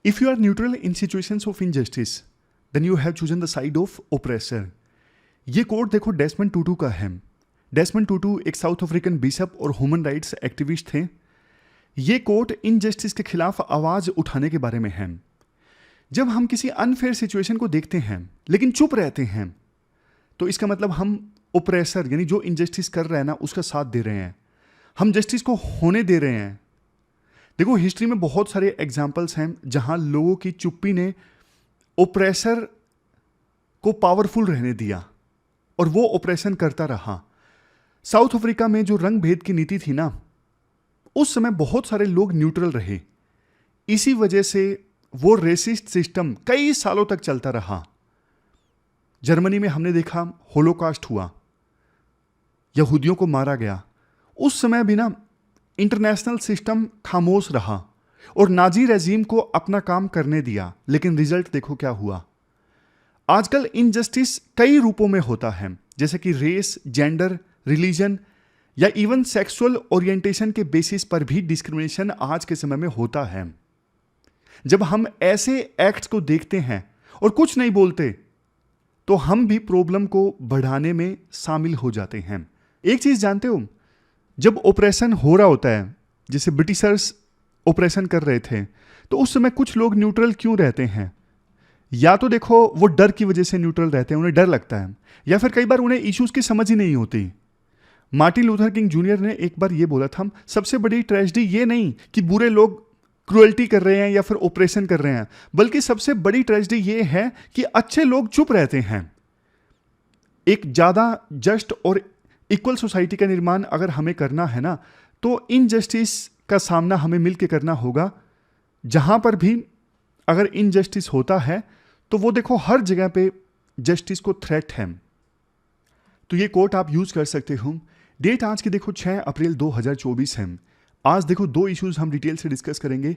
If you are neutral in situations of injustice, then you have chosen the side of oppressor. ये coat देखो Desmond टूटू का है। Desmond टूटू एक south African bishop और human rights activist थे। ये coat injustice के खिलाफ आवाज उठाने के बारे में है। जब हम किसी अनफेयर सिचुएशन को देखते हैं लेकिन चुप रहते हैं, तो इसका मतलब हम ओप्रेसर यानी जो इनजस्टिस कर रहा है ना उसका साथ दे रहे हैं, हम जस्टिस को होने दे रहे हैं। देखो हिस्ट्री में बहुत सारे एग्जाम्पल्स हैं जहां लोगों की चुप्पी ने ओप्रेसर को पावरफुल रहने दिया और वो ऑपरेशन करता रहा। साउथ अफ्रीका में जो रंग भेद की नीति थी ना, उस समय बहुत सारे लोग न्यूट्रल रहे। इसी वजह से वो रेसिस्ट सिस्टम कई सालों तक चलता रहा। जर्मनी में हमने देखा होलोकास्ट हुआ, यहूदियों को मारा गया। उस समय भी ना इंटरनेशनल सिस्टम खामोश रहा और नाजी रेजीम को अपना काम करने दिया, लेकिन रिजल्ट देखो क्या हुआ। आजकल इनजस्टिस कई रूपों में होता है, जैसे कि रेस, जेंडर, रिलीजन या इवन सेक्सुअल ओरिएंटेशन के बेसिस पर भी डिस्क्रिमिनेशन आज के समय में होता है। जब हम ऐसे एक्ट्स को देखते हैं और कुछ नहीं बोलते, तो हम भी प्रॉब्लम को बढ़ाने में शामिल हो जाते हैं। एक चीज जानते हो, जब ऑपरेशन हो रहा होता है, जैसे ब्रिटिशर्स ऑपरेशन कर रहे थे, तो उस समय कुछ लोग न्यूट्रल क्यों रहते हैं? या तो देखो वो डर की वजह से न्यूट्रल रहते हैं, उन्हें डर लगता है, या फिर कई बार उन्हें इश्यूज की समझ ही नहीं होती। मार्टिन लूथर किंग जूनियर ने एक बार ये बोला था, सबसे बड़ी ट्रेजेडी ये नहीं कि बुरे लोग क्रुएल्टी कर रहे हैं या फिर ऑपरेशन कर रहे हैं, बल्कि सबसे बड़ी ट्रेजेडी ये है कि अच्छे लोग चुप रहते हैं। एक ज्यादा जस्ट और इक्वल सोसाइटी का निर्माण अगर हमें करना है ना, तो इनजस्टिस का सामना हमें मिलकर करना होगा। जहां पर भी अगर इनजस्टिस होता है तो वो देखो हर जगह पे जस्टिस को थ्रेट है। तो ये कोट आप यूज कर सकते हो। डेट आज की देखो 6 अप्रैल 2024 है। आज देखो दो इश्यूज हम डिटेल से डिस्कस करेंगे।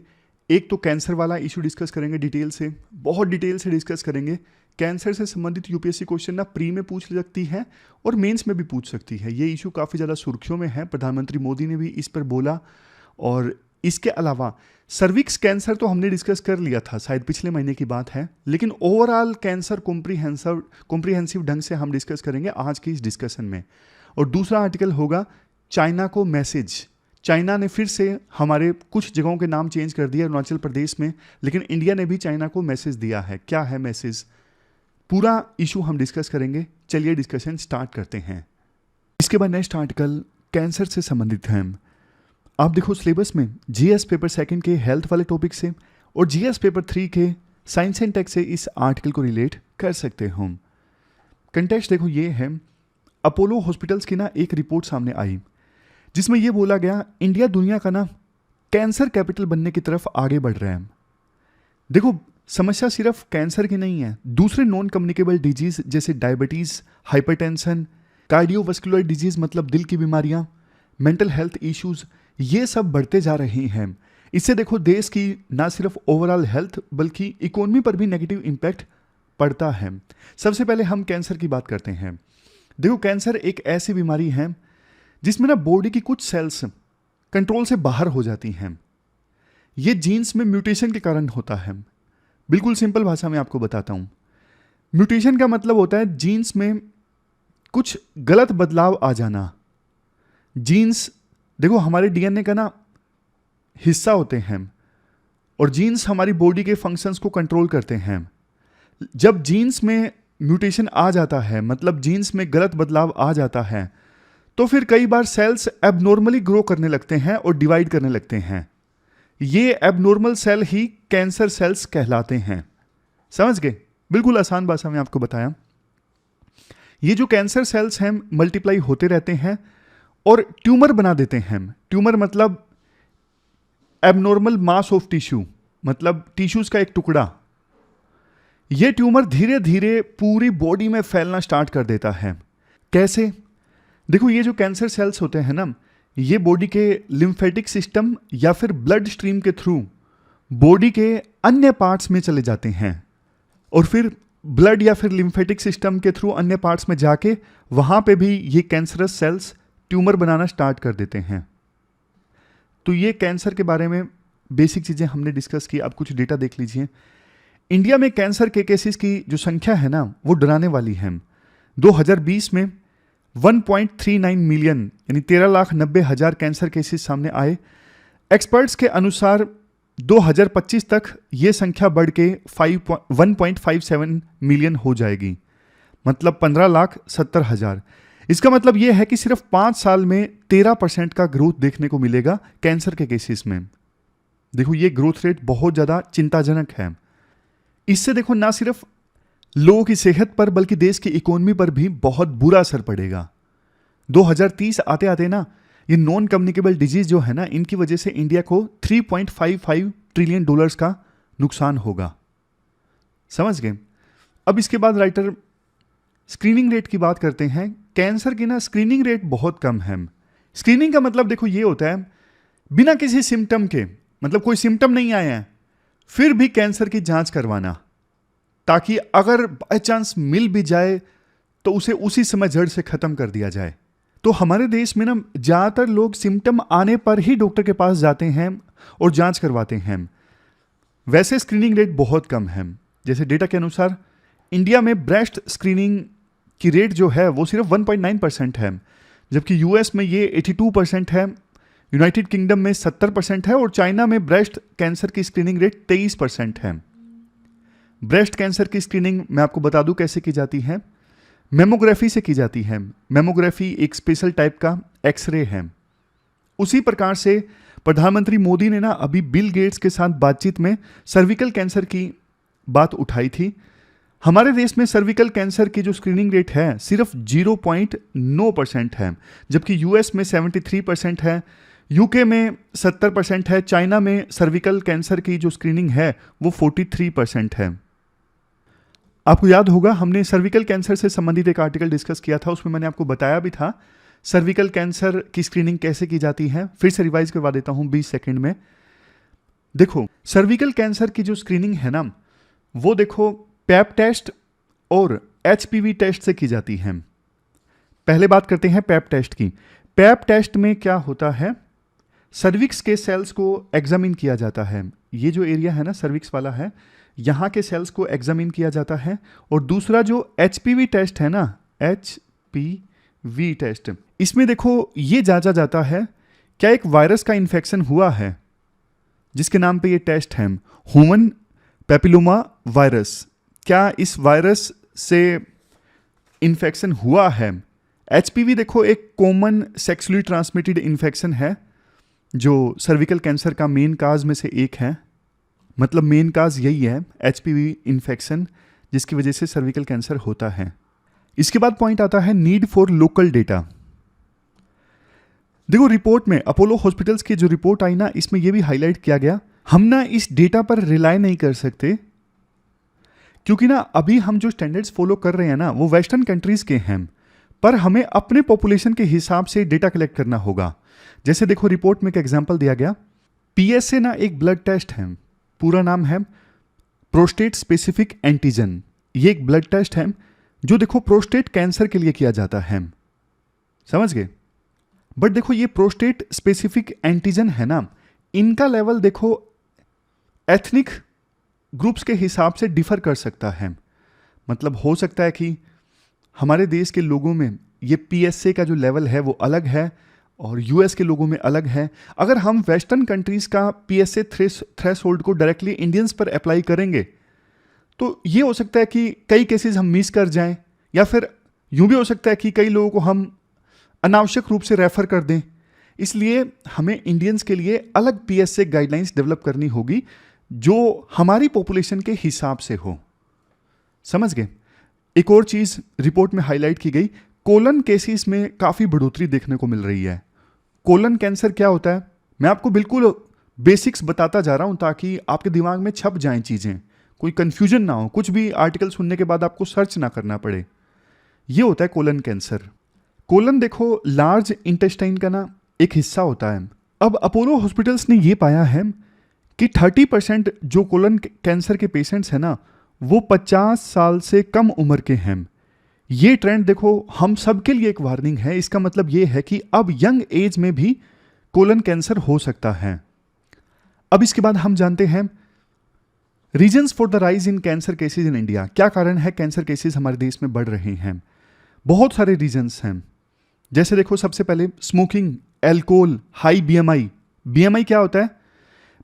एक तो कैंसर वाला इशू डिस्कस करेंगे डिटेल से, बहुत डिटेल से डिस्कस करेंगे। कैंसर से संबंधित यूपीएससी क्वेश्चन ना प्री में पूछ सकती है और मेंस में भी पूछ सकती है। ये इशू काफ़ी ज़्यादा सुर्खियों में है, प्रधानमंत्री मोदी ने भी इस पर बोला। और इसके अलावा सर्विक्स कैंसर तो हमने डिस्कस कर लिया था, शायद पिछले महीने की बात है, लेकिन ओवरऑल कैंसर कॉम्प्रिहेंसिव ढंग से हम डिस्कस करेंगे आज की इस डिस्कशन में। और दूसरा आर्टिकल होगा चाइना को मैसेज। चाइना ने फिर से हमारे कुछ जगहों के नाम चेंज कर दिया अरुणाचल प्रदेश में, लेकिन इंडिया ने भी चाइना को मैसेज दिया है। क्या है मैसेज? पूरा इशू हम डिस्कस करेंगे। चलिए डिस्कशन स्टार्ट करते हैं। इसके बाद नेक्स्ट आर्टिकल कैंसर से संबंधित है। आप देखो सिलेबस में जीएस पेपर 2 के हेल्थ वाले टॉपिक से और जीएस पेपर 3 के साइंस एंड टेक से इस आर्टिकल को रिलेट कर सकते हो। कंटेक्स्ट देखो ये है, अपोलो हॉस्पिटल्स की ना एक रिपोर्ट सामने आई जिसमें ये बोला गया इंडिया दुनिया का ना कैंसर कैपिटल बनने की तरफ आगे बढ़ रहा है। देखो समस्या सिर्फ कैंसर की नहीं है, दूसरे नॉन कम्युनिकेबल डिजीज जैसे डायबिटीज, हाइपरटेंशन, कार्डियोवास्कुलर डिजीज मतलब दिल की बीमारियां, मेंटल हेल्थ इश्यूज, ये सब बढ़ते जा रही हैं। इससे देखो देश की ना सिर्फ ओवरऑल हेल्थ बल्कि इकोनॉमी पर भी नेगेटिव इम्पैक्ट पड़ता है। सबसे पहले हम कैंसर की बात करते हैं। देखो कैंसर एक ऐसी बीमारी है जिसमें ना बॉडी की कुछ सेल्स कंट्रोल से बाहर हो जाती हैं। ये जीन्स में म्यूटेशन के कारण होता है। बिल्कुल सिंपल भाषा में आपको बताता हूं। म्यूटेशन का मतलब होता है जीन्स में कुछ गलत बदलाव आ जाना। जीन्स देखो हमारे डीएनए का ना हिस्सा होते हैं और जीन्स हमारी बॉडी के फंक्शंस को कंट्रोल करते हैं। जब जीन्स में म्यूटेशन आ जाता है, मतलब जीन्स में गलत बदलाव आ जाता है, तो फिर कई बार सेल्स एबनॉर्मली ग्रो करने लगते हैं और डिवाइड करने लगते हैं। ये एबनॉर्मल सेल ही कैंसर सेल्स कहलाते हैं। समझ गए? बिल्कुल आसान भाषा में आपको बताया। ये जो कैंसर सेल्स हैं मल्टीप्लाई होते रहते हैं और ट्यूमर बना देते हैं। ट्यूमर मतलब एबनॉर्मल मास ऑफ टिश्यू, मतलब टिश्यूज का एक टुकड़ा। ये ट्यूमर धीरे धीरे पूरी बॉडी में फैलना स्टार्ट कर देता है। कैसे? देखो ये जो कैंसर सेल्स होते हैं ना, ये बॉडी के लिम्फेटिक सिस्टम या फिर ब्लड स्ट्रीम के थ्रू बॉडी के अन्य पार्ट्स में चले जाते हैं और फिर ब्लड या फिर लिम्फेटिक सिस्टम के थ्रू अन्य पार्ट्स में जाके वहां पे भी ये कैंसरस सेल्स ट्यूमर बनाना स्टार्ट कर देते हैं। तो ये कैंसर के बारे में बेसिक चीज़ें हमने डिस्कस की, अब कुछ डेटा देख लीजिए। इंडिया में कैंसर के केसेस की जो संख्या है ना, वो डराने वाली है। 2020 में 1.39 मिलियन यानी 13,90,000 कैंसर केसेस सामने आए। एक्सपर्ट्स के अनुसार 2025 तक ये संख्या बढ़ के 1.57 मिलियन हो जाएगी, मतलब 15,70,000। इसका मतलब ये है कि सिर्फ 5 साल में 13% का ग्रोथ देखने को मिलेगा कैंसर के केसेस में। देखो ये ग्रोथ रेट बहुत ज़्यादा चिंताजनक है। इससे देखो ना सिर्फ लोगों की सेहत पर बल्कि देश की इकोनॉमी पर भी बहुत बुरा असर पड़ेगा। 2030 आते आते ना ये नॉन कम्युनिकेबल डिजीज जो है ना, इनकी वजह से इंडिया को $3.55 ट्रिलियन का नुकसान होगा। समझ गए? अब इसके बाद राइटर स्क्रीनिंग रेट की बात करते हैं। कैंसर की ना स्क्रीनिंग रेट बहुत कम है। स्क्रीनिंग का मतलब देखो ये होता है बिना किसी सिम्टम के, मतलब कोई सिम्टम नहीं आया है फिर भी कैंसर की जांच करवाना, ताकि अगर बाय चांस मिल भी जाए तो उसे उसी समय जड़ से खत्म कर दिया जाए। तो हमारे देश में ना ज्यादातर लोग सिम्टम आने पर ही डॉक्टर के पास जाते हैं और जांच करवाते हैं। वैसे स्क्रीनिंग रेट बहुत कम है। जैसे डेटा के अनुसार इंडिया में ब्रेस्ट स्क्रीनिंग की रेट जो है वो सिर्फ 1.9% है, जबकि यूएस में ये 82% है, यूनाइटेड किंगडम में 70% है और चाइना में ब्रेस्ट कैंसर की स्क्रीनिंग रेट 23% है। ब्रेस्ट कैंसर की स्क्रीनिंग मैं आपको बता दूं कैसे की जाती है। मेमोग्राफी से की जाती है। मेमोग्राफी एक स्पेशल टाइप का एक्सरे है। उसी प्रकार से प्रधानमंत्री मोदी ने ना अभी बिल गेट्स के साथ बातचीत में सर्विकल कैंसर की बात उठाई थी। हमारे देश में सर्विकल कैंसर की जो स्क्रीनिंग रेट है सिर्फ 0.9% है, जबकि यूएस में 73% है, यूके में 70% है, चाइना में सर्विकल कैंसर की जो स्क्रीनिंग है वो 43% है। आपको याद होगा हमने सर्विकल कैंसर से संबंधित एक आर्टिकल डिस्कस किया था, उसमें मैंने आपको बताया भी था सर्विकल कैंसर की स्क्रीनिंग कैसे की जाती है। फिर से रिवाइज करवा देता हूं 20 सेकंड में। देखो सर्विकल कैंसर की जो स्क्रीनिंग है ना, वो देखो पैप टेस्ट और एचपीवी टेस्ट से की जाती है। पहले बात करते हैं पैप टेस्ट की। पैप टेस्ट में क्या होता है, सर्विक्स के सेल्स को एग्जामिन किया जाता है। ये जो एरिया है ना सर्विक्स वाला है, यहाँ के सेल्स को एग्जामिन किया जाता है। और दूसरा जो एचपीवी टेस्ट है ना, एचपीवी टेस्ट, इसमें देखो ये जांचा जाता है क्या एक वायरस का इन्फेक्शन हुआ है, जिसके नाम पे ये टेस्ट है, ह्यूमन पेपिलोमा वायरस। क्या इस वायरस से इन्फेक्शन हुआ है? एचपीवी देखो एक कॉमन सेक्सुअली ट्रांसमिटेड इन्फेक्शन है जो सर्विकल कैंसर का मेन काज में से एक है। मतलब मेन काज यही है एचपीवी इन्फेक्शन, जिसकी वजह से सर्विकल कैंसर होता है। इसके बाद पॉइंट आता है नीड फॉर लोकल डेटा। देखो रिपोर्ट में अपोलो हॉस्पिटल्स की जो रिपोर्ट आई ना, इसमें यह भी हाईलाइट किया गया हम ना इस डेटा पर रिलाय नहीं कर सकते, क्योंकि ना अभी हम जो स्टैंडर्ड्स फॉलो कर रहे हैं ना वो वेस्टर्न कंट्रीज के हैं, पर हमें अपने पॉपुलेशन के हिसाब से डेटा कलेक्ट करना होगा। जैसे देखो रिपोर्ट में एक एग्जांपल दिया गया, पीएसए ना एक ब्लड टेस्ट है, पूरा नाम है प्रोस्टेट स्पेसिफिक एंटीजन। ये एक ब्लड टेस्ट है जो देखो प्रोस्टेट कैंसर के लिए किया जाता है, समझ गए? बट देखो ये प्रोस्टेट स्पेसिफिक एंटीजन है ना, इनका लेवल देखो एथनिक ग्रुप्स के हिसाब से डिफर कर सकता है। मतलब हो सकता है कि हमारे देश के लोगों में ये पीएसए का जो लेवल है वो अलग है और यूएस के लोगों में अलग है। अगर हम वेस्टर्न कंट्रीज का पीएसए थ्रेशोल्ड को डायरेक्टली इंडियंस पर अप्लाई करेंगे तो ये हो सकता है कि कई केसेस हम मिस कर जाएं, या फिर यूं भी हो सकता है कि कई लोगों को हम अनावश्यक रूप से रेफर कर दें। इसलिए हमें इंडियंस के लिए अलग पीएसए गाइडलाइंस डेवलप करनी होगी जो हमारी पॉपुलेशन के हिसाब से हो। समझ गए? एक और चीज रिपोर्ट में हाईलाइट की गई, कोलन केसेस में काफी बढ़ोतरी देखने को मिल रही है। कोलन कैंसर क्या होता है मैं आपको बिल्कुल बेसिक्स बताता जा रहा हूं ताकि आपके दिमाग में छप जाएं चीजें, कोई कंफ्यूजन ना हो, कुछ भी आर्टिकल सुनने के बाद आपको सर्च ना करना पड़े। ये होता है कोलन कैंसर। कोलन देखो लार्ज इंटेस्टाइन का ना एक हिस्सा होता है। अब अपोलो हॉस्पिटल्स ने ये पाया है कि 30% जो कोलन कैंसर के पेशेंट्स हैं ना वो 50 साल से कम उम्र के हैं। ये ट्रेंड देखो हम सबके लिए एक वार्निंग है। इसका मतलब ये है कि अब यंग एज में भी कोलन कैंसर हो सकता है। अब इसके बाद हम जानते हैं reasons for the rise in cancer cases in India. क्या कारण है कैंसर केसेज हमारे देश में बढ़ रहे हैं? बहुत सारे रीजन्स हैं। जैसे देखो, सबसे पहले smoking, alcohol, high BMI. BMI क्या होता है?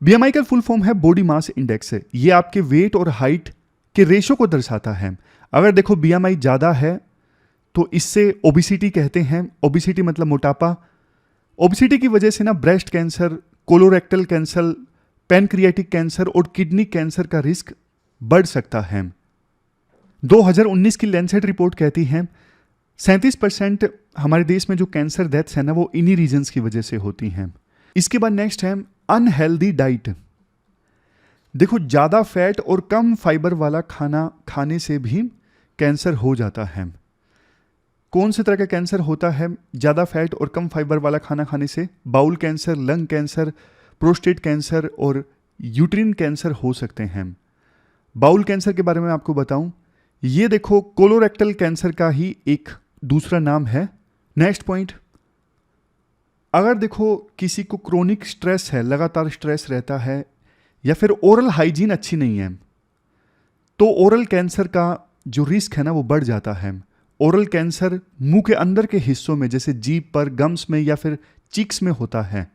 बीएमआई का फुल फॉर्म है बॉडी मास इंडेक्स। ये आपके वेट और हाइट के रेशो को दर्शाता है। अगर देखो बीएमआई ज़्यादा है तो इससे ओबिसिटी कहते हैं। ओबिसिटी मतलब मोटापा। ओबिसिटी की वजह से ना breast cancer, colorectal cancer, pancreatic cancer और किडनी कैंसर का रिस्क बढ़ सकता है। 2019 की लैंसेट रिपोर्ट कहती है 37% हमारे देश में जो कैंसर डेथ्स है ना, वो इन्हीं रीजन्स की वजह से होती हैं। इसके बाद नेक्स्ट है अनहेल्दी डाइट। देखो, ज़्यादा फैट और कम फाइबर वाला खाना खाने से भी कैंसर हो जाता है। कौन से तरह का कैंसर होता है ज़्यादा फैट और कम फाइबर वाला खाना खाने से? Bowl cancer, lung cancer, prostate cancer और यूट्रिन कैंसर हो सकते हैं। बाउल कैंसर के बारे में आपको बताऊं, ये देखो कोलोरेक्टल कैंसर का ही एक दूसरा नाम है। नेक्स्ट पॉइंट, अगर देखो किसी को क्रोनिक स्ट्रेस है, लगातार स्ट्रेस रहता है, या फिर ओरल हाइजीन अच्छी नहीं है, तो ओरल कैंसर का जो रिस्क है ना वो बढ़ जाता है। ओरल कैंसर मुंह के अंदर के हिस्सों में जैसे जीभ पर, गम्स में या फिर चीक्स में होता है।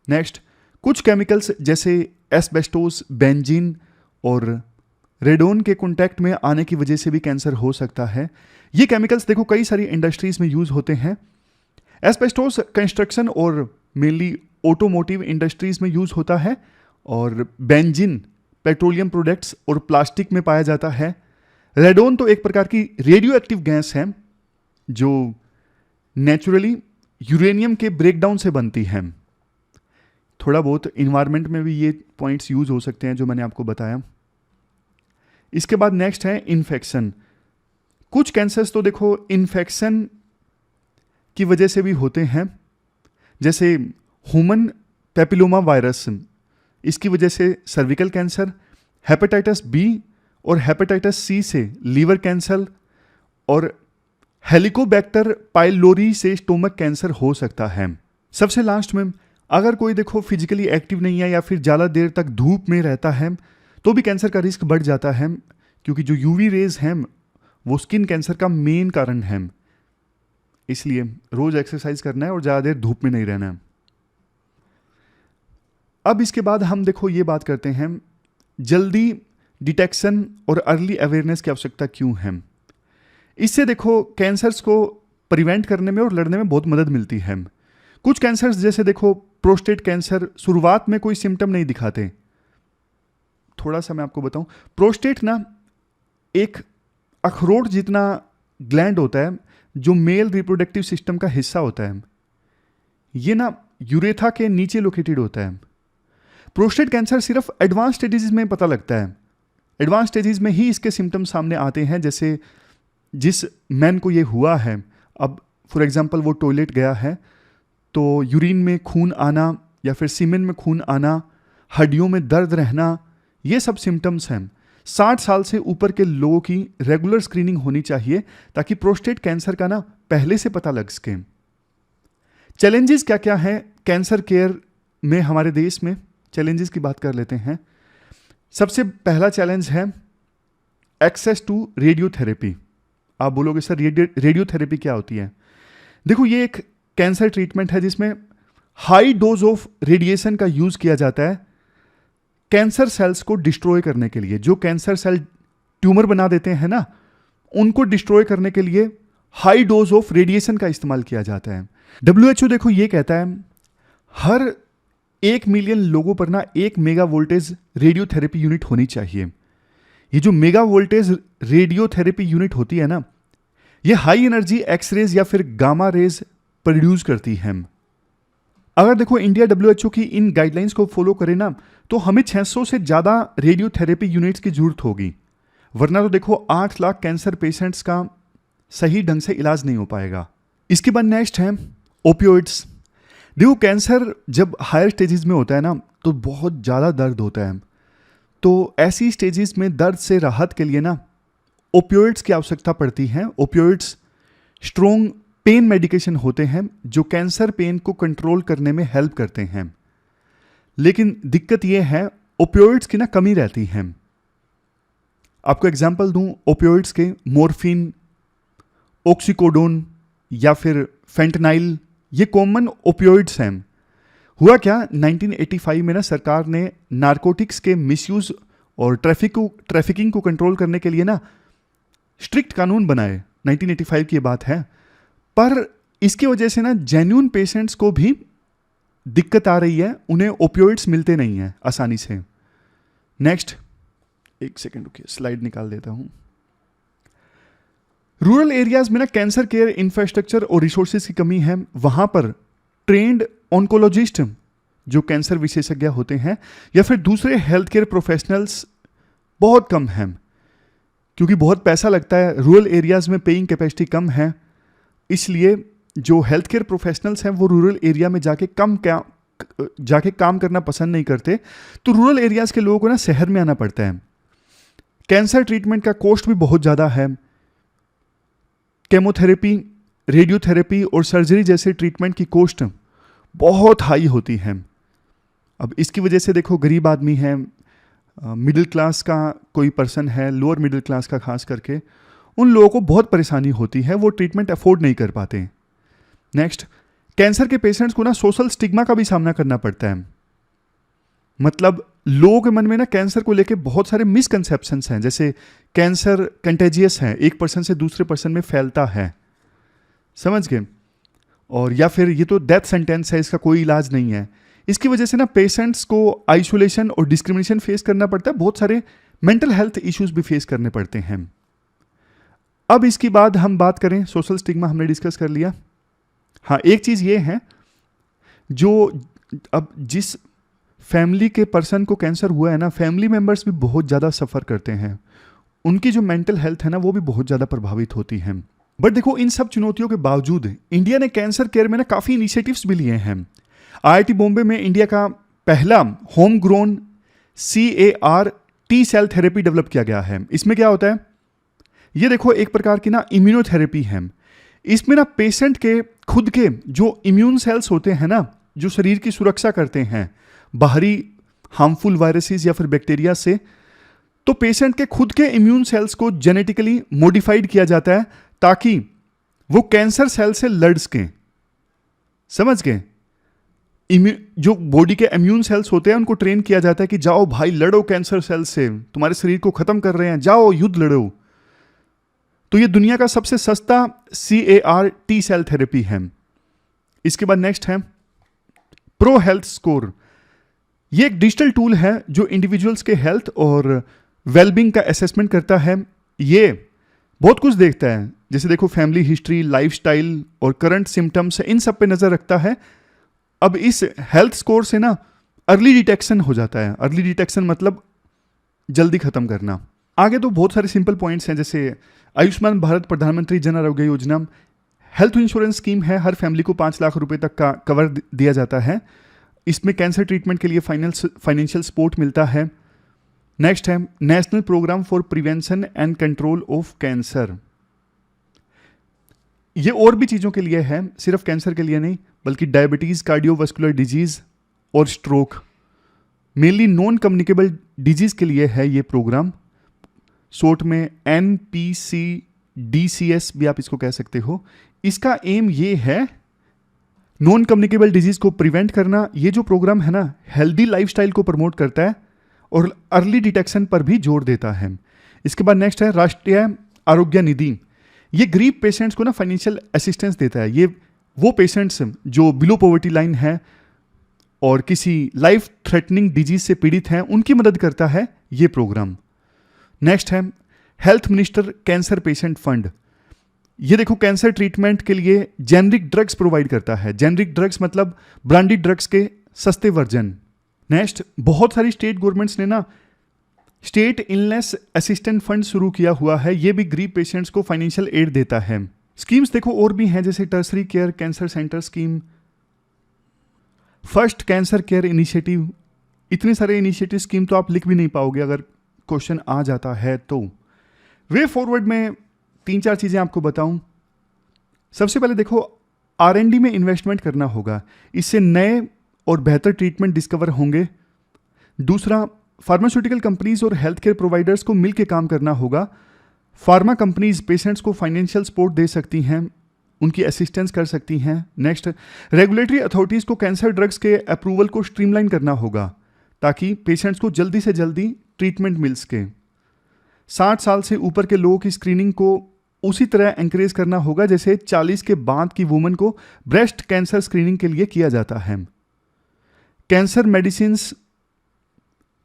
नेक्स्ट, कुछ केमिकल्स जैसे एस्बेस्टोस, बेंजीन और रेडोन के कॉन्टैक्ट में आने की वजह से भी कैंसर हो सकता है। ये केमिकल्स देखो कई सारी इंडस्ट्रीज में यूज होते हैं। एस्बेस्टोस कंस्ट्रक्शन और मेनली ऑटोमोटिव इंडस्ट्रीज में यूज होता है, और बेंजीन पेट्रोलियम प्रोडक्ट्स और प्लास्टिक में पाया जाता है। रेडोन तो एक प्रकार की रेडियो एक्टिव गैस है जो नेचुरली यूरेनियम के ब्रेकडाउन से बनती है। थोड़ा बहुत इन्वायरमेंट में भी ये पॉइंट्स यूज हो सकते हैं जो मैंने आपको बताया। इसके बाद नेक्स्ट है इन्फेक्शन। कुछ कैंसर्स तो देखो इन्फेक्शन की वजह से भी होते हैं, जैसे ह्यूमन पेपिलोमा वायरस, इसकी वजह से सर्विकल कैंसर, हेपेटाइटिस बी और हेपेटाइटिस सी से लीवर कैंसर, और हेलिकोबैक्टर पाइलोरी से स्टोमक कैंसर हो सकता है। सबसे लास्ट में, अगर कोई देखो फिजिकली एक्टिव नहीं है या फिर ज़्यादा देर तक धूप में रहता है तो भी कैंसर का रिस्क बढ़ जाता है, क्योंकि जो यूवी रेज हैं वो स्किन कैंसर का मेन कारण है। इसलिए रोज एक्सरसाइज करना है और ज़्यादा देर धूप में नहीं रहना है। अब इसके बाद हम देखो ये बात करते हैं जल्दी डिटेक्शन और अर्ली अवेयरनेस की आवश्यकता क्यों है। इससे देखो कैंसर्स को प्रिवेंट करने में और लड़ने में बहुत मदद मिलती है। कुछ कैंसर्स जैसे देखो प्रोस्टेट कैंसर शुरुआत में कोई सिम्टम नहीं दिखाते। थोड़ा सा मैं आपको बताऊं, प्रोस्टेट ना एक अखरोट जितना ग्लैंड होता है जो मेल रिप्रोडक्टिव सिस्टम का हिस्सा होता है। ये ना यूरेथा के नीचे लोकेटेड होता है। प्रोस्टेट कैंसर सिर्फ एडवांस स्टेजेस में पता लगता है। एडवांस स्टेजेस में ही इसके सिम्टम सामने आते हैं। जैसे जिस मैन को ये हुआ है, अब फॉर एग्जांपल वो टॉयलेट गया है तो यूरिन में खून आना या फिर सीमेन में खून आना, हड्डियों में दर्द रहना, ये सब सिम्टम्स हैं। 60 साल से ऊपर के लोगों की रेगुलर स्क्रीनिंग होनी चाहिए ताकि प्रोस्टेट कैंसर का ना पहले से पता लग सके। चैलेंजेस क्या क्या हैं कैंसर केयर में हमारे देश में? चैलेंजेस की बात कर लेते हैं। सबसे पहला चैलेंज है एक्सेस टू रेडियोथेरेपी। आप बोलोगे सर रेडियोथेरेपी क्या होती है? देखो ये एक कैंसर ट्रीटमेंट है जिसमें हाई डोज ऑफ रेडिएशन का यूज किया जाता है कैंसर सेल्स को डिस्ट्रॉय करने के लिए। जो कैंसर सेल ट्यूमर बना देते हैं ना, उनको डिस्ट्रॉय करने के लिए हाई डोज ऑफ रेडिएशन का इस्तेमाल किया जाता है। WHO देखो ये कहता है हर 1 मिलियन लोगों पर ना 1 मेगा वोल्टेज रेडियोथेरेपी यूनिट होनी चाहिए। ये जो मेगा वोल्टेज रेडियोथेरेपी यूनिट होती है ना, ये हाई एनर्जी एक्सरेज या फिर गामा रेज प्रोड्यूस करती है। अगर देखो इंडिया WHO की इन गाइडलाइंस को फॉलो करे ना तो हमें 600 से ज़्यादा रेडियोथेरेपी यूनिट्स की जरूरत होगी, वरना तो देखो 8 लाख कैंसर पेशेंट्स का सही ढंग से इलाज नहीं हो पाएगा। इसके बाद नेक्स्ट है ओपियोइड्स। देखो कैंसर जब हायर स्टेजेस में होता है ना तो बहुत ज़्यादा दर्द होता है, तो ऐसी स्टेजेस में दर्द से राहत के लिए ना ओपियोइड्स की आवश्यकता पड़ती है। ओपियोइड्स स्ट्रॉन्ग पेन मेडिकेशन होते हैं जो कैंसर पेन को कंट्रोल करने में हेल्प करते हैं। लेकिन दिक्कत यह है ओपियोइड्स की ना कमी रहती है। आपको एग्जांपल दूं ओपियोइड्स के, मॉर्फिन, ऑक्सीकोडोन या फिर फेंटनाइल, ये कॉमन ओपियोइड्स हैं। हुआ क्या, 1985 में ना सरकार ने नारकोटिक्स के मिसयूज और ट्रैफिकिंग को कंट्रोल करने के लिए ना स्ट्रिक्ट कानून बनाए। 1985 की बात है। पर इसकी वजह से ना जेन्युइन पेशेंट्स को भी दिक्कत आ रही है, उन्हें ओपियोइड्स मिलते नहीं हैं आसानी से। नेक्स्ट, एक सेकेंड रुकिए, स्लाइड निकाल देता हूं। रूरल एरियाज में ना कैंसर केयर इंफ्रास्ट्रक्चर और रिसोर्सेज की कमी है। वहां पर ट्रेंड ऑन्कोलॉजिस्ट जो कैंसर विशेषज्ञ होते हैं या फिर दूसरे हेल्थ केयर प्रोफेशनल्स बहुत कम हैं, क्योंकि बहुत पैसा लगता है। रूरल एरियाज में पेइंग कैपेसिटी कम है, इसलिए जो हेल्थ केयर प्रोफेशनल्स हैं वो रूरल एरिया में जाके काम करना पसंद नहीं करते। तो रूरल एरियाज के लोगों को ना शहर में आना पड़ता है। कैंसर ट्रीटमेंट का कॉस्ट भी बहुत ज़्यादा है। केमोथेरेपी, रेडियोथेरेपी और सर्जरी जैसे ट्रीटमेंट की कॉस्ट बहुत हाई होती है। अब इसकी वजह से देखो, गरीब आदमी है, मिडिल क्लास का कोई पर्सन है, लोअर मिडिल क्लास का खास करके, उन लोगों को बहुत परेशानी होती है, वो ट्रीटमेंट अफोर्ड नहीं कर पाते। नेक्स्ट, कैंसर के पेशेंट्स को ना सोशल स्टिग्मा का भी सामना करना पड़ता है। मतलब लोगों के मन में ना कैंसर को लेके बहुत सारे मिसकंसेप्शंस हैं, जैसे कैंसर कंटेजियस है, एक पर्सन से दूसरे पर्सन में फैलता है, समझ गए, और या फिर ये तो डेथ सेंटेंस है, इसका कोई इलाज नहीं है। इसकी वजह से ना पेशेंट्स को आइसोलेशन और डिस्क्रिमिनेशन फेस करना पड़ता है, बहुत सारे मेंटल हेल्थ इश्यूज भी फेस करने पड़ते हैं। अब इसके बाद हम बात करें, सोशल स्टिग्मा हमने डिस्कस कर लिया। हाँ, एक चीज़ ये है, जो अब जिस फैमिली के पर्सन को कैंसर हुआ है ना, फैमिली मेंबर्स भी बहुत ज़्यादा सफ़र करते हैं, उनकी जो मेंटल हेल्थ है ना वो भी बहुत ज़्यादा प्रभावित होती है। बट देखो, इन सब चुनौतियों के बावजूद इंडिया ने कैंसर केयर में ना काफ़ी इनिशिएटिव्स भी लिए हैं। IIT बॉम्बे में इंडिया का पहला home grown CAR T cell therapy develop किया गया है। इसमें क्या होता है, ये देखो एक प्रकार की ना इम्यूनोथेरेपी है। इसमें ना पेशेंट के खुद के जो इम्यून सेल्स होते हैं ना, जो शरीर की सुरक्षा करते हैं बाहरी हार्मफुल वायरसेस या फिर बैक्टीरिया से, तो पेशेंट के खुद के इम्यून सेल्स को जेनेटिकली मॉडिफाइड किया जाता है ताकि वो कैंसर सेल से लड़ सकें। समझ गए, जो बॉडी के इम्यून सेल्स होते हैं उनको ट्रेन किया जाता है कि जाओ भाई लड़ो कैंसर सेल से, तुम्हारे शरीर को खत्म कर रहे हैं, जाओ युद्ध लड़ो। तो ये दुनिया का सबसे सस्ता CAR T सेल थेरेपी है। इसके बाद नेक्स्ट है प्रो हेल्थ स्कोर। ये एक डिजिटल टूल है जो इंडिविजुअल्स के हेल्थ और वेलबींग का असेसमेंट करता है। ये बहुत कुछ देखता है, जैसे देखो फैमिली हिस्ट्री, लाइफस्टाइल और करंट सिम्टम्स, इन सब पे नज़र रखता है। अब इस हेल्थ स्कोर से ना अर्ली डिटेक्शन हो जाता है। अर्ली डिटेक्शन मतलब जल्दी खत्म करना। आगे तो बहुत सारे सिंपल पॉइंट्स हैं, जैसे आयुष्मान भारत प्रधानमंत्री Jan Arogya Yojana health insurance scheme है, हर फैमिली को 5 लाख रुपए तक का कवर दिया जाता है। इसमें कैंसर ट्रीटमेंट के लिए फाइनेंशियल सपोर्ट मिलता है। नेक्स्ट है national programme for prevention and control of cancer. ये और भी चीज़ों के लिए है, सिर्फ कैंसर के लिए नहीं, बल्कि डायबिटीज़, कार्डियोवास्कुलर डिजीज़ और stroke, mainly non communicable disease के लिए है ये प्रोग्राम। शॉर्ट में NPCDCS भी आप इसको कह सकते हो। इसका एम ये है नॉन कम्युनिकेबल डिजीज़ को प्रिवेंट करना। ये जो प्रोग्राम है ना, हेल्दी लाइफस्टाइल को प्रमोट करता है और अर्ली डिटेक्शन पर भी जोर देता है। इसके बाद नेक्स्ट है राष्ट्रीय आरोग्य निधि। ये गरीब पेशेंट्स को ना फाइनेंशियल असिस्टेंस देता है। ये वो पेशेंट्स जो बिलो पॉवर्टी लाइन है और किसी लाइफ थ्रेटनिंग डिजीज से पीड़ित हैं, उनकी मदद करता है ये प्रोग्राम। नेक्स्ट है health minister cancer patient fund. ये देखो कैंसर ट्रीटमेंट के लिए जेनरिक ड्रग्स प्रोवाइड करता है। जेनरिक ड्रग्स मतलब ब्रांडेड ड्रग्स के सस्ते वर्जन। नेक्स्ट, बहुत सारी स्टेट गवर्नमेंट्स ने ना स्टेट इलनेस असिस्टेंट फंड शुरू किया हुआ है। ये भी गरीब पेशेंट्स को फाइनेंशियल एड देता है। स्कीम्स देखो और भी हैं, जैसे tertiary care cancer centre scheme, first cancer care initiative. इतने सारे इनिशिएटिव स्कीम तो आप लिख भी नहीं पाओगे अगर क्वेश्चन आ जाता है तो। वे फॉरवर्ड में 3-4 चीज़ें आपको बताऊं। सबसे पहले देखो R&D में इन्वेस्टमेंट करना होगा। इससे नए और बेहतर ट्रीटमेंट डिस्कवर होंगे। दूसरा, फार्मास्यूटिकल कंपनीज और हेल्थ केयर प्रोवाइडर्स को मिलकर काम करना होगा। फार्मा कंपनीज पेशेंट्स को फाइनेंशियल सपोर्ट दे सकती हैं, उनकी असिस्टेंस कर सकती हैं। नेक्स्ट, रेगुलेटरी अथॉरिटीज़ को कैंसर ड्रग्स के अप्रूवल को स्ट्रीमलाइन करना होगा ताकि पेशेंट्स को जल्दी से जल्दी ट्रीटमेंट मिल सके। 60 साल से ऊपर के लोगों की स्क्रीनिंग को उसी तरह एंकरेज करना होगा जैसे 40 के बाद की वुमन को ब्रेस्ट कैंसर स्क्रीनिंग के लिए किया जाता है। कैंसर मेडिसिन्स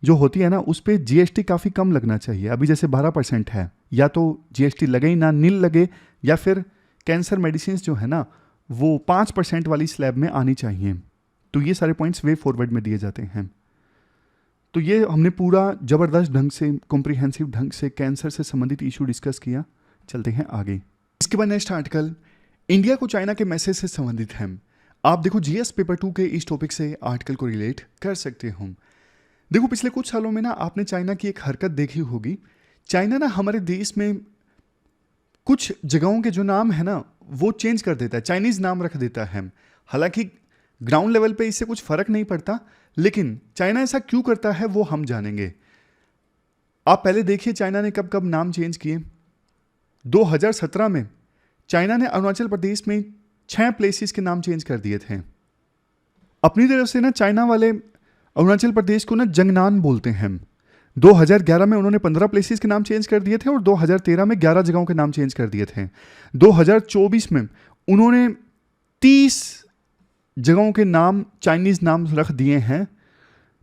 जो होती है ना, उस पर जीएसटी काफ़ी कम लगना चाहिए। अभी जैसे 12% है, या तो जीएसटी लगे ही ना, नील लगे, या फिर कैंसर मेडिसिन जो है ना वो 5% वाली स्लैब में आनी चाहिए। तो ये सारे पॉइंट्स वे फॉरवर्ड में दिए जाते हैं। तो ये हमने पूरा ज़बरदस्त ढंग से, कॉम्प्रिहेंसिव ढंग से कैंसर से संबंधित इशू डिस्कस किया। चलते हैं आगे। इसके बाद नेक्स्ट आर्टिकल इंडिया को चाइना के मैसेज से संबंधित है। आप देखो जीएस पेपर 2 के इस टॉपिक से आर्टिकल को रिलेट कर सकते हो। देखो पिछले कुछ सालों में ना आपने चाइना की एक हरकत देखी होगी। चाइना ना हमारे देश में कुछ जगहों के जो नाम है ना वो चेंज कर देता है, चाइनीज नाम रख देता है। हालांकि ग्राउंड लेवल पे इससे कुछ फर्क नहीं पड़ता, लेकिन चाइना ऐसा क्यों करता है वो हम जानेंगे। आप पहले देखिए चाइना ने कब कब नाम चेंज किए। 2017 में चाइना ने अरुणाचल प्रदेश में 6 प्लेसेस के नाम चेंज कर दिए थे। अपनी तरफ से ना चाइना वाले अरुणाचल प्रदेश को ना जंगनान बोलते हैं। 2011 में उन्होंने 15 प्लेसेस के नाम चेंज कर दिए थे और 2013 में 11 जगहों के नाम चेंज कर दिए थे। 2024 में उन्होंने 30 जगहों के नाम चाइनीज नाम रख दिए हैं,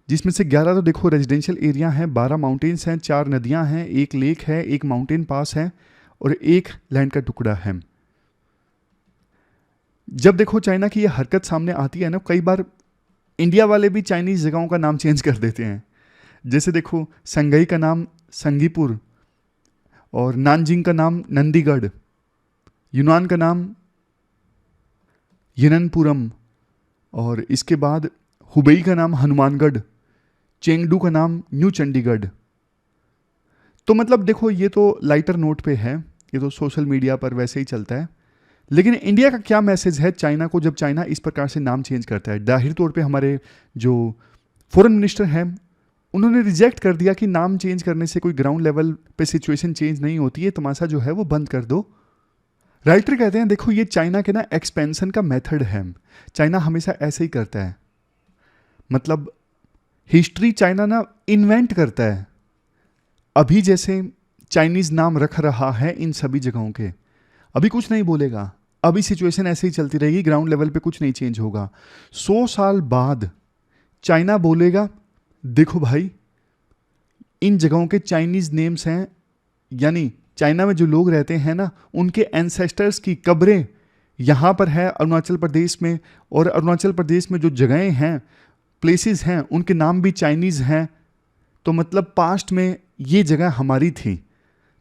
जिसमें से 11 तो देखो रेजिडेंशियल एरिया हैं, 12 माउंटेन्स हैं, 4 नदियां हैं, 1 लेक है, 1 माउंटेन पास है और 1 लैंड का टुकड़ा है। जब देखो चाइना की ये हरकत सामने आती है ना, कई बार इंडिया वाले भी चाइनीज जगहों का नाम चेंज कर देते हैं। जैसे देखो संगई का नाम संगीपुर और नानजिंग का नाम नंदीगढ़, यूनान का नाम यननपुरम और इसके बाद हुबई का नाम हनुमानगढ़, चेंगडू का नाम न्यू चंडीगढ़। तो मतलब देखो ये तो लाइटर नोट पे है, ये तो सोशल मीडिया पर वैसे ही चलता है। लेकिन इंडिया का क्या मैसेज है चाइना को जब चाइना इस प्रकार से नाम चेंज करता है। जाहिर तौर पे हमारे जो फॉरेन मिनिस्टर हैं उन्होंने रिजेक्ट कर दिया कि नाम चेंज करने से कोई ग्राउंड लेवल पे सिचुएशन चेंज नहीं होती है, तमाशा जो है वो बंद कर दो। राइटर कहते हैं देखो ये चाइना के ना एक्सपेंशन का मेथड है। चाइना हमेशा ऐसे ही करता है, मतलब हिस्ट्री चाइना ना इन्वेंट करता है। अभी जैसे चाइनीज नाम रख रहा है इन सभी जगहों के, अभी कुछ नहीं बोलेगा, अभी सिचुएशन ऐसे ही चलती रहेगी, ग्राउंड लेवल पे कुछ नहीं चेंज होगा। 100 साल बाद चाइना बोलेगा देखो भाई इन जगहों के चाइनीज नेम्स हैं, यानी चाइना में जो लोग रहते हैं ना उनके एंसेस्टर्स की कब्रें यहाँ पर है अरुणाचल प्रदेश में, और अरुणाचल प्रदेश में जो जगहें हैं, प्लेसेस हैं, उनके नाम भी चाइनीज़ हैं। तो मतलब पास्ट में ये जगह हमारी थी।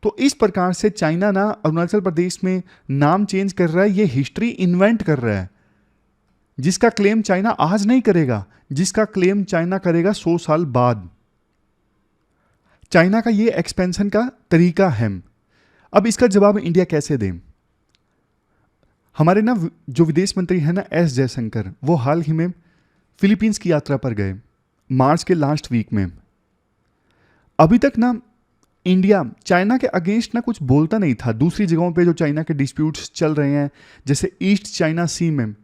तो इस प्रकार से चाइना ना अरुणाचल प्रदेश में नाम चेंज कर रहा है, ये हिस्ट्री इन्वेंट कर रहा है, जिसका क्लेम चाइना आज नहीं करेगा, जिसका क्लेम चाइना करेगा 100 साल बाद। चाइना का ये एक्सपेंशन का तरीका है। अब इसका जवाब इंडिया कैसे दें। हमारे ना जो विदेश मंत्री हैं ना एस जयशंकर, वो हाल ही में फिलीपींस की यात्रा पर गए मार्च के लास्ट वीक में। अभी तक ना इंडिया चाइना के अगेंस्ट ना कुछ बोलता नहीं था। दूसरी जगहों पे जो चाइना के डिस्प्यूट्स चल रहे हैं, जैसे ईस्ट चाइना सी में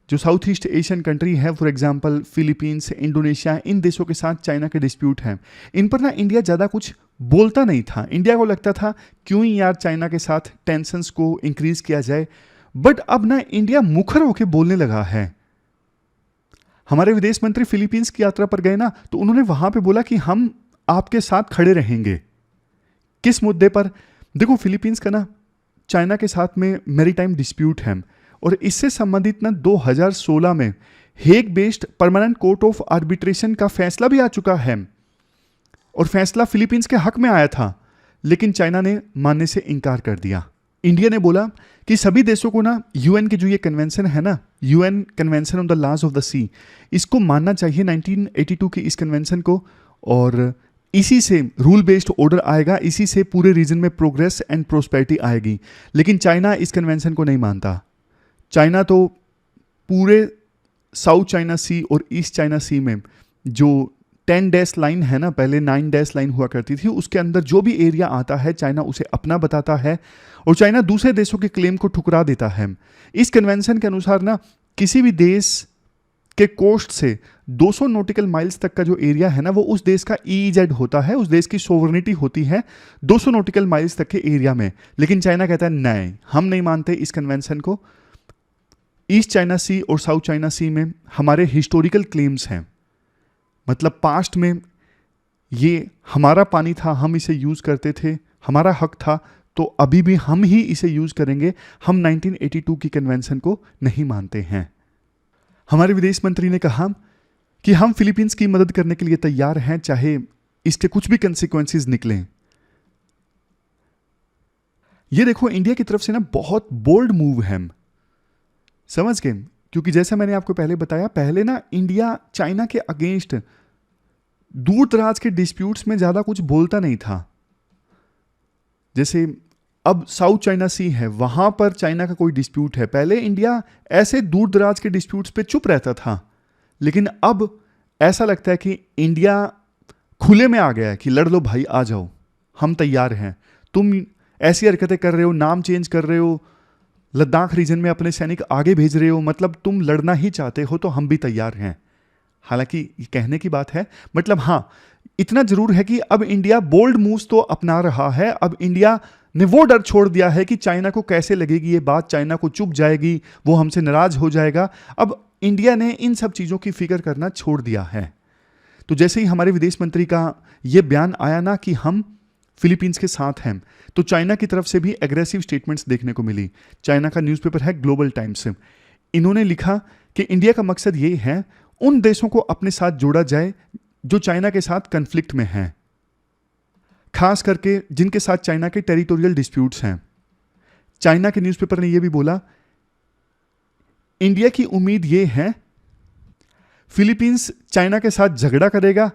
जो साउथ ईस्ट एशियन कंट्री है, फॉर एग्जांपल फिलीपींस, इंडोनेशिया, इन देशों के साथ चाइना के डिस्प्यूट हैं, इन पर ना इंडिया ज़्यादा कुछ बोलता नहीं था। इंडिया को लगता था क्यों ही यार चाइना के साथ टेंशंस को इंक्रीज किया जाए। बट अब ना इंडिया मुखर होकर बोलने लगा है। हमारे विदेश मंत्री फिलीपींस की यात्रा पर गए ना, तो उन्होंने वहां पे बोला कि हम आपके साथ खड़े रहेंगे। किस मुद्दे पर? देखो फिलीपींस का ना चाइना के साथ में मैरीटाइम डिस्प्यूट है, और इससे संबंधित ना 2016 में Hague based permanent court of arbitration का फैसला भी आ चुका है, और फैसला फिलीपींस के हक में आया था, लेकिन चाइना ने मानने से इनकार कर दिया। इंडिया ने बोला कि सभी देशों को ना यूएन की जो ये कन्वेंशन है ना, UN convention on the laws of the sea, इसको मानना चाहिए 1982 की इस कन्वेंशन को, और इसी से रूल बेस्ड ऑर्डर आएगा, इसी से पूरे रीजन में प्रोग्रेस एंड प्रोस्पेरिटी आएगी। लेकिन चाइना इस कन्वेंशन को नहीं मानता। चाइना तो पूरे साउथ चाइना सी और ईस्ट चाइना सी में जो 10 डैश लाइन है ना, पहले 9 डैश लाइन हुआ करती थी, उसके अंदर जो भी एरिया आता है चाइना उसे अपना बताता है और चाइना दूसरे देशों के क्लेम को ठुकरा देता है। इस कन्वेंशन के अनुसार ना किसी भी देश के कोस्ट से 200 नॉटिकल माइल्स तक का जो एरिया है ना वो उस देश का ईईजेड होता है, उस देश की सोवरेनिटी होती है 200 नॉटिकल माइल्स तक के एरिया में। लेकिन चाइना कहता है नहीं, हम नहीं मानते इस कन्वेंशन को। ईस्ट चाइना सी और साउथ चाइना सी में हमारे हिस्टोरिकल क्लेम्स हैं, मतलब पास्ट में ये हमारा पानी था, हम इसे यूज करते थे, हमारा हक था, तो अभी भी हम ही इसे यूज करेंगे। हम 1982 की कन्वेंशन को नहीं मानते हैं। हमारे विदेश मंत्री ने कहा कि हम फिलीपींस की मदद करने के लिए तैयार हैं, चाहे इसके कुछ भी कंसिक्वेंसेस निकलें। ये देखो इंडिया की तरफ से ना बहुत बोल्ड मूव है, समझ गए? क्योंकि जैसा मैंने आपको पहले बताया, पहले ना इंडिया चाइना के अगेंस्ट दूर दराज के डिस्प्यूट्स में ज्यादा कुछ बोलता नहीं था। जैसे अब साउथ चाइना सी है, वहां पर चाइना का कोई डिस्प्यूट है, पहले इंडिया ऐसे दूर दराज के डिस्प्यूट्स पे चुप रहता था, लेकिन अब ऐसा लगता है कि इंडिया खुले में आ गया है कि लड़ लो भाई, आ जाओ, हम तैयार हैं। तुम ऐसी हरकतें कर रहे हो, नाम चेंज कर रहे हो, लद्दाख रीजन में अपने सैनिक आगे भेज रहे हो, मतलब तुम लड़ना ही चाहते हो, तो हम भी तैयार हैं। हालांकि ये कहने की बात है, मतलब हाँ इतना जरूर है कि अब इंडिया बोल्ड मूव्स तो अपना रहा है। अब इंडिया ने वो डर छोड़ दिया है कि चाइना को कैसे लगेगी ये बात, चाइना को चुभ जाएगी, वो हमसे नाराज हो जाएगा। अब इंडिया ने इन सब चीजों की फिक्र करना छोड़ दिया है। तो जैसे ही हमारे विदेश मंत्री का ये बयान आया ना कि हम फिलीपींस के साथ हैं, तो चाइना की तरफ से भी एग्रेसिव स्टेटमेंट्स देखने को मिली। चाइना का न्यूज़पेपर है ग्लोबल टाइम्स, इन्होंने लिखा कि इंडिया का मकसद ये है उन देशों को अपने साथ जोड़ा जाए जो चाइना के साथ कन्फ्लिक्ट में हैं, खास करके जिनके साथ चाइना के टेरिटोरियल डिस्प्यूट्स हैं। चाइना के न्यूज़पेपर ने यह भी बोला, इंडिया की उम्मीद यह है फिलीपींस चाइना के साथ झगड़ा करेगा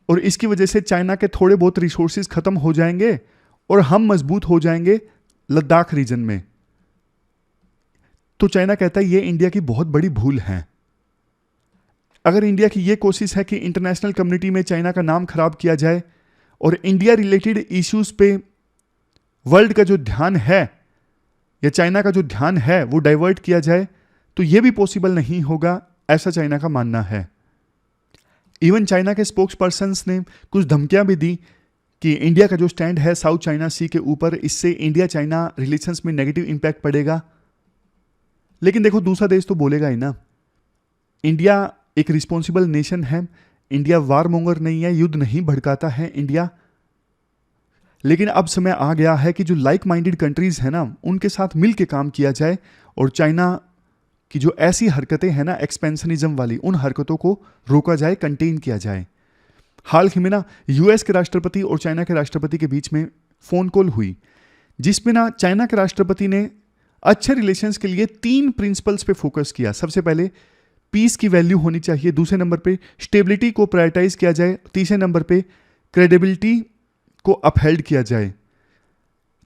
और इसकी वजह से चाइना के थोड़े बहुत रिसोर्सेज खत्म हो जाएंगे और हम मजबूत हो जाएंगे लद्दाख रीजन में। तो चाइना कहता है ये इंडिया की बहुत बड़ी भूल है। अगर इंडिया की ये कोशिश है कि इंटरनेशनल कम्युनिटी में चाइना का नाम खराब किया जाए और इंडिया रिलेटेड इश्यूज पे वर्ल्ड का जो ध्यान है या चाइना का जो ध्यान है वो डाइवर्ट किया जाए, तो ये भी पॉसिबल नहीं होगा, ऐसा चाइना का मानना है। इवन चाइना के स्पोक्स पर्सन्स ने कुछ धमकियां भी दी कि इंडिया का जो स्टैंड है साउथ चाइना सी के ऊपर, इससे इंडिया चाइना रिलेशंस में नेगेटिव इंपैक्ट पड़ेगा। लेकिन देखो दूसरा देश तो बोलेगा ही ना। इंडिया एक रिस्पॉन्सिबल नेशन है, इंडिया वार मोंगर नहीं है, युद्ध नहीं भड़काता है इंडिया। लेकिन अब समय आ गया है कि जो लाइक माइंडेड कंट्रीज है ना, उनके साथ मिल के काम किया जाए और चाइना की जो ऐसी हरकतें हैं ना एक्सपेंशनिज्म वाली, उन हरकतों को रोका जाए, कंटेन किया जाए। हाल ही में ना यूएस के राष्ट्रपति और चाइना के राष्ट्रपति के बीच में फोन कॉल हुई, जिसमें ना चाइना के राष्ट्रपति ने अच्छे रिलेशंस के लिए 3 प्रिंसिपल्स पे फोकस किया। सबसे पहले पीस की वैल्यू होनी चाहिए, दूसरे नंबर पे स्टेबिलिटी को प्रायोरिटाइज किया जाए, तीसरे नंबर पे क्रेडिबिलिटी को अपहेल्ड किया जाए।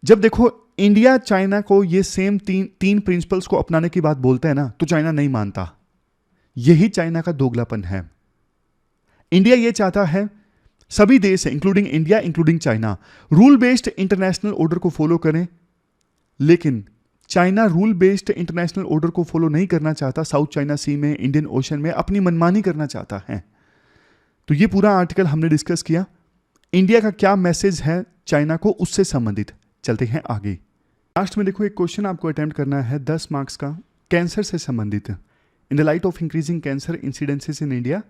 जब देखो इंडिया चाइना को ये सेम तीन प्रिंसिपल्स को अपनाने की बात बोलते हैं ना, तो चाइना नहीं मानता। यही चाइना का दोगलापन है। इंडिया ये चाहता है सभी देश including India including China rule based international order को फॉलो करें, लेकिन China rule based international order को फॉलो नहीं करना चाहता। साउथ चाइना सी में, इंडियन ओशन में अपनी मनमानी करना चाहता है। तो ये पूरा आर्टिकल हमने डिस्कस किया। इंडिया का क्या मैसेज है चाइना को, उससे संबंधित। चलते हैं आगे। लास्ट में देखो एक क्वेश्चन आपको अटेम्प्ट करना है 10 मार्क्स का, कैंसर से संबंधित। In the light of increasing cancer incidences in India,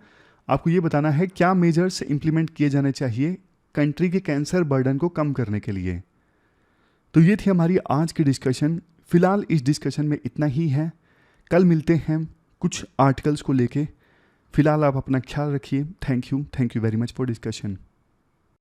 आपको ये बताना है क्या मेजर्स इंप्लीमेंट किए जाने चाहिए कंट्री के कैंसर बर्डन को कम करने के लिए। तो ये थी हमारी आज की डिस्कशन। फिलहाल इस डिस्कशन में इतना ही है, कल मिलते हैं कुछ आर्टिकल्स को लेके। फिलहाल आप अपना ख्याल रखिए। Thank you very much for discussion.